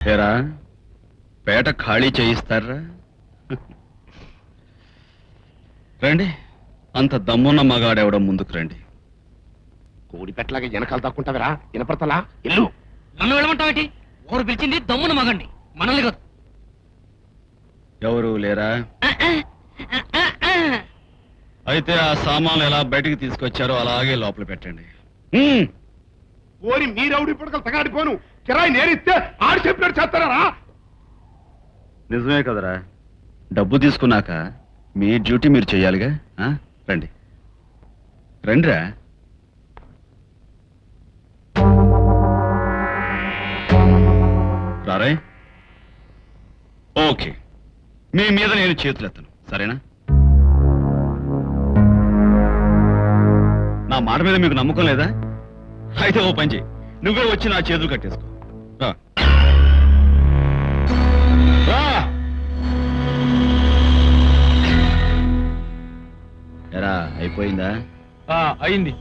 ఏరా పేట ఖాళీ చేయిస్తారా? రండి, అంత దమ్మున్న మగాడెవడం ముందుకు రండి. కోడి పెట్టలాగా వెనకాల తక్కుంటావిరా వినపడతలా ఇల్లు. నన్ను వెళ్ళమంటావేంటి? ఊరు పిలిచింది దమ్మున మగండి, మనల్ని కాదు. ఎవరు లేరా? అయితే ఆ సామాన్లు ఎలా బయటికి తీసుకొచ్చారో అలాగే లోపల పెట్టండి. ఓరి మీరెవడు ఇప్పుడు తగాడిపోను కిరాయి నేనిస్తే ఆడు చెప్పినట్టు చేస్తారా? నిజమే కదరా, డబ్బు తీసుకున్నాక మీ డ్యూటీ మీరు చెయ్యాలిగా. రండి రండిరా. రారే. ఓకే, మీ మీద నేను చేతులెత్తను, సరేనా? నా మాట మీద మీకు నమ్మకం లేదా? అయితే ఓ పని చేయి, నువ్వే వచ్చి నా చేతులు కట్టేసుకో. రా. రా. ఎరా, అయిపోయిందా? అయింది.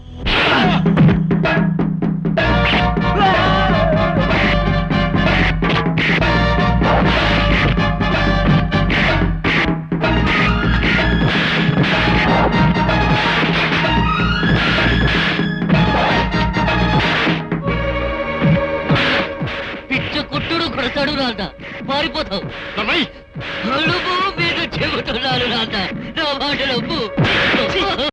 పిచ్చ కుట్టుడు కొడతాడు రాత, పారిపోతావు. అడుగు మీద చెబుతున్నాను రాత, నా మాట నవ్వు.